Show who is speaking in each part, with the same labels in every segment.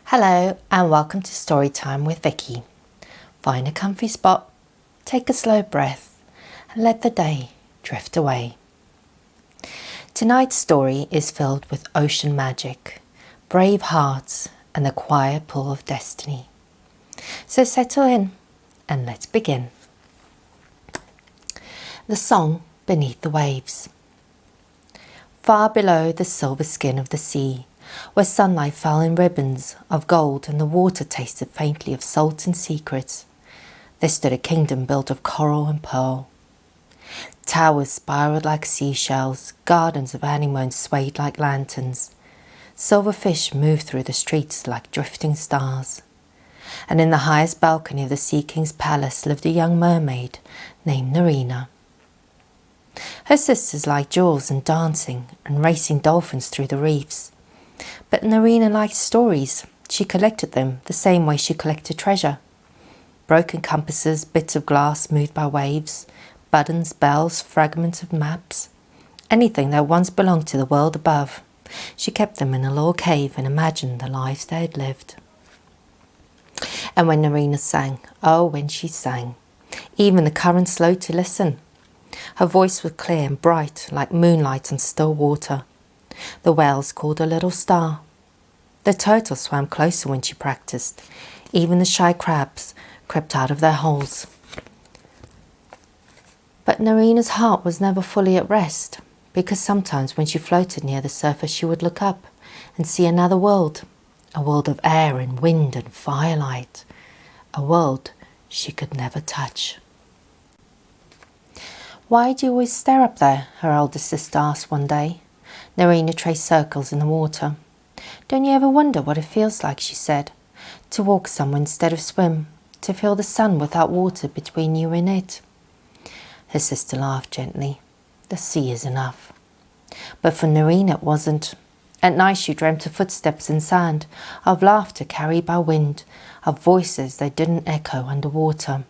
Speaker 1: Hello and welcome to Storytime with Vicky. Find a comfy spot, take a slow breath and let the day drift away. Tonight's story is filled with ocean magic, brave hearts and the quiet pull of destiny. So settle in and let's begin. The Song Beneath the Waves. Far below the silver skin of the sea, where sunlight fell in ribbons of gold and the water tasted faintly of salt and secrets, there stood a kingdom built of coral and pearl. Towers spiraled like seashells, gardens of anemones swayed like lanterns. Silver fish moved through the streets like drifting stars. And in the highest balcony of the Sea King's palace lived a young mermaid named Narina. Her sisters liked jewels and dancing and racing dolphins through the reefs. But Narina liked stories. She collected them the same way she collected treasure. Broken compasses, bits of glass moved by waves, buttons, bells, fragments of maps. Anything that once belonged to the world above. She kept them in a little cave and imagined the lives they had lived. And when Narina sang, oh, when she sang, even the current slowed to listen. Her voice was clear and bright like moonlight on still water. The whales called her Little Star. The turtles swam closer when she practiced. Even the shy crabs crept out of their holes. But Narina's heart was never fully at rest, because sometimes when she floated near the surface she would look up and see another world, a world of air and wind and firelight, a world she could never touch. Why do you always stare up there? Her elder sister asked one day. Narina traced circles in the water. Don't you ever wonder what it feels like, she said, to walk somewhere instead of swim, to feel the sun without water between you and it? Her sister laughed gently. The sea is enough. But for Narina it wasn't. At night she dreamt of footsteps in sand, of laughter carried by wind, of voices that didn't echo underwater.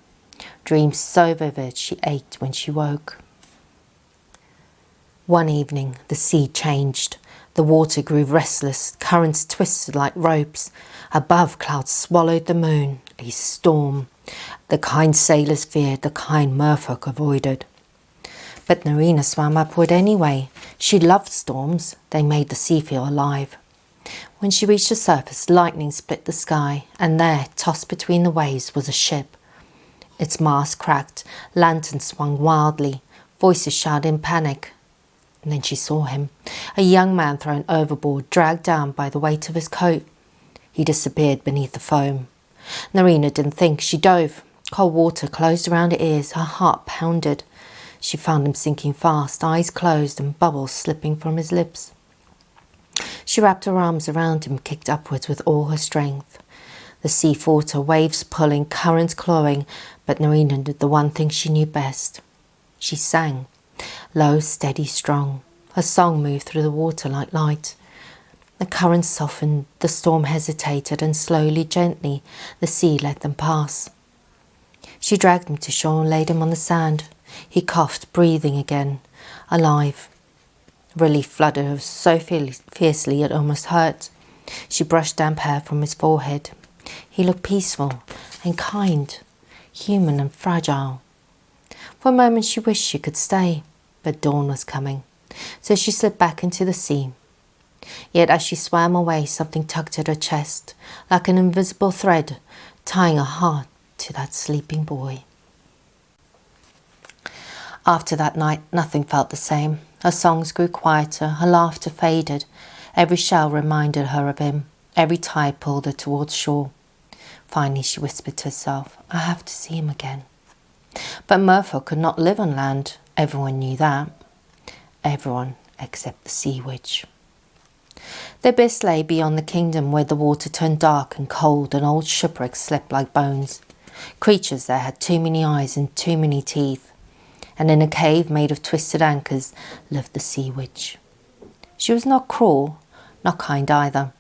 Speaker 1: Dreams so vivid she ached when she woke. One evening the sea changed. The water grew restless, currents twisted like ropes. Above, clouds swallowed the moon, a storm. The kind sailors feared, the kind merfolk avoided. But Narina swam upward anyway. She loved storms, they made the sea feel alive. When she reached the surface, lightning split the sky, and there, tossed between the waves, was a ship. Its mast cracked, lanterns swung wildly, voices shouted in panic. And then she saw him, a young man thrown overboard, dragged down by the weight of his coat. He disappeared beneath the foam. Narina didn't think. She dove. Cold water closed around her ears. Her heart pounded. She found him sinking fast, eyes closed and bubbles slipping from his lips. She wrapped her arms around him, kicked upwards with all her strength. The sea fought her, waves pulling, currents clawing, but Narina did the one thing she knew best. She sang. Low, steady, strong. Her song moved through the water like light. The currents softened, the storm hesitated, and slowly, gently, the sea let them pass. She dragged him to shore and laid him on the sand. He coughed, breathing again, alive. Relief flooded her so fiercely it almost hurt. She brushed damp hair from his forehead. He looked peaceful and kind, human and fragile. For a moment she wished she could stay, but dawn was coming, so she slipped back into the sea. Yet as she swam away, something tugged at her chest, like an invisible thread, tying her heart to that sleeping boy. After that night, nothing felt the same. Her songs grew quieter, her laughter faded. Every shell reminded her of him. Every tide pulled her towards shore. Finally she whispered to herself, I have to see him again. But merfolk could not live on land. Everyone knew that. Everyone except the sea witch. The abyss lay beyond the kingdom, where the water turned dark and cold and old shipwrecks slept like bones. Creatures there had too many eyes and too many teeth. And in a cave made of twisted anchors lived the sea witch. She was not cruel, not kind either.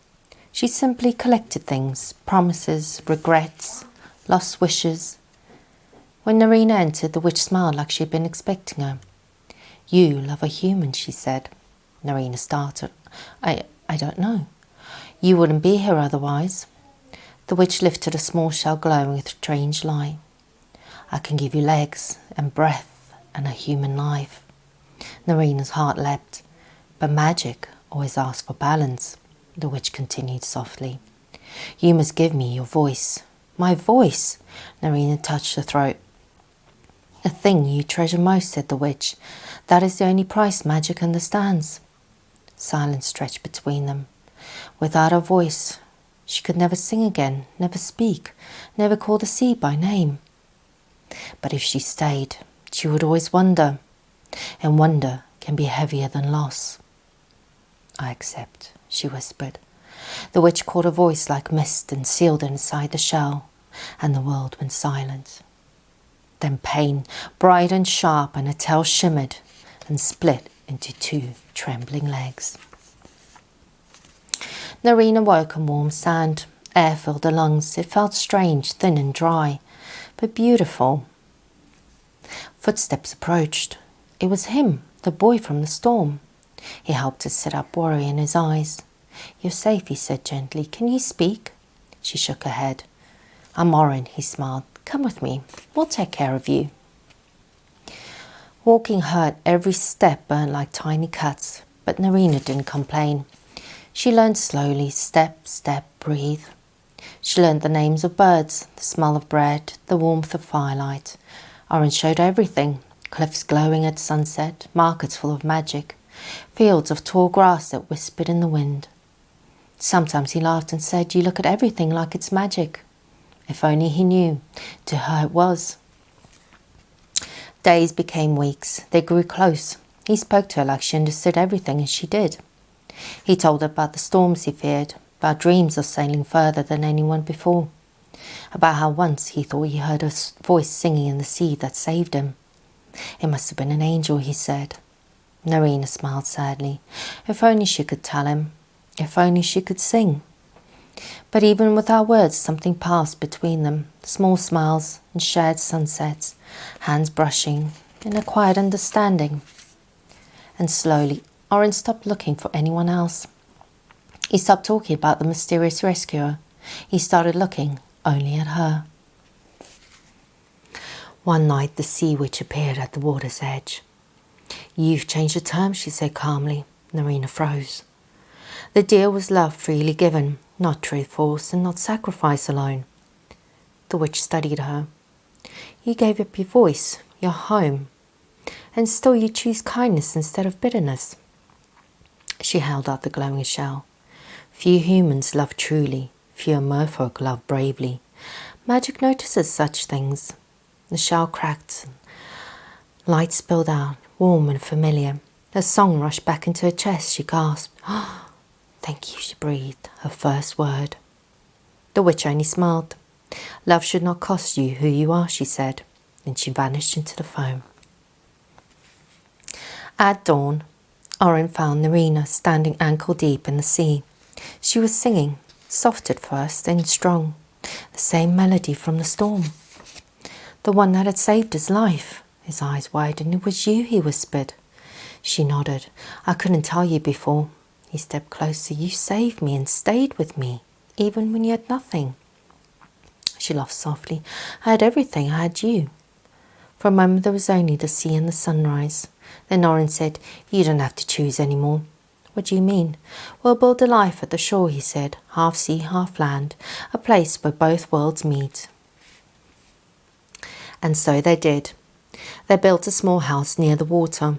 Speaker 1: She simply collected things, promises, regrets, lost wishes. When Narina entered, the witch smiled like she had been expecting her. You love a human, she said. Narina started. I don't know. You wouldn't be here otherwise. The witch lifted a small shell glowing with strange light. I can give you legs and breath and a human life. Narina's heart leapt. But magic always asks for balance, the witch continued softly. You must give me your voice. My voice! Narina touched her throat. The thing you treasure most, said the witch. That is the only price magic understands. Silence stretched between them. Without her voice, she could never sing again, never speak, never call the sea by name. But if she stayed, she would always wonder, and wonder can be heavier than loss. I accept, she whispered. The witch caught a voice like mist and sealed it inside the shell, and the world went silent. Then pain, bright and sharp, and a tail shimmered and split into two trembling legs. Narina woke on warm sand. Air filled her lungs. It felt strange, thin and dry, but beautiful. Footsteps approached. It was him, the boy from the storm. He helped her sit up, worry in his eyes. You're safe, he said gently. Can you speak? She shook her head. I'm Orin, he smiled. Come with me. We'll take care of you. Walking hurt, every step burned like tiny cuts, but Narina didn't complain. She learned slowly, step, step, breathe. She learned the names of birds, the smell of bread, the warmth of firelight. Orin showed everything. Cliffs glowing at sunset, markets full of magic, fields of tall grass that whispered in the wind. Sometimes he laughed and said, You look at everything like it's magic. If only he knew. To her it was. Days became weeks. They grew close. He spoke to her like she understood everything as she did. He told her about the storms he feared, about dreams of sailing further than anyone before, about how once he thought he heard a voice singing in the sea that saved him. It must have been an angel, he said. Narina smiled sadly. If only she could tell him. If only she could sing. But even without words, something passed between them. Small smiles and shared sunsets, hands brushing in a quiet understanding. And slowly, Orin stopped looking for anyone else. He stopped talking about the mysterious rescuer. He started looking only at her. One night, the sea witch appeared at the water's edge. You've changed the terms, she said calmly. Narina froze. The deal was love freely given, not truth forced and not sacrifice alone. The witch studied her. You gave up your voice, your home, and still you choose kindness instead of bitterness. She held out the glowing shell. Few humans love truly, few merfolk love bravely. Magic notices such things. The shell cracked, light spilled out, warm and familiar. A song rushed back into her chest. She gasped. Oh, thank you, she breathed, her first word. The witch only smiled. Love should not cost you who you are, she said. Then she vanished into the foam. At dawn, Orin found Narina standing ankle deep in the sea. She was singing, soft at first, then strong, the same melody from the storm. The one that had saved his life. His eyes widened. It was you, he whispered. She nodded. I couldn't tell you before. He stepped closer. You saved me and stayed with me, even when you had nothing. She laughed softly. I had everything. I had you. For a moment there was only the sea and the sunrise. Then Orin said, You don't have to choose any more. What do you mean? We'll build a life at the shore, he said. Half sea, half land. A place where both worlds meet. And so they did. They built a small house near the water.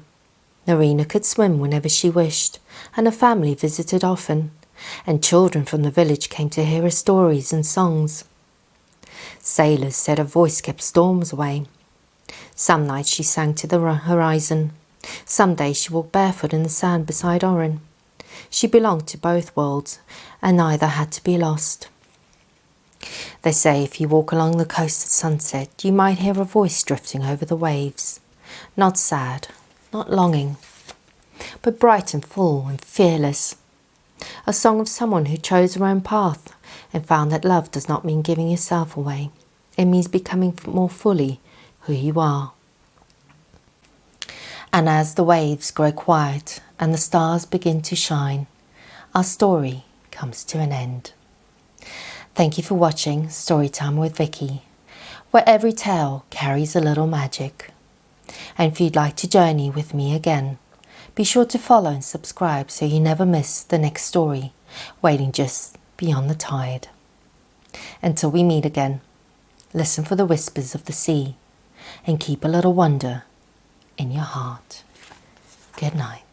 Speaker 1: Narina could swim whenever she wished, and her family visited often, and children from the village came to hear her stories and songs. Sailors said her voice kept storms away. Some nights she sang to the horizon. Some days she walked barefoot in the sand beside Orin. She belonged to both worlds, and neither had to be lost. They say if you walk along the coast at sunset, you might hear a voice drifting over the waves. Not sad, not longing, but bright and full and fearless. A song of someone who chose her own path and found that love does not mean giving yourself away. It means becoming more fully who you are. And as the waves grow quiet and the stars begin to shine, our story comes to an end. Thank you for watching Storytime with Vicky, where every tale carries a little magic. And if you'd like to journey with me again, be sure to follow and subscribe so you never miss the next story waiting just beyond the tide. Until we meet again, listen for the whispers of the sea and keep a little wonder in your heart. Good night.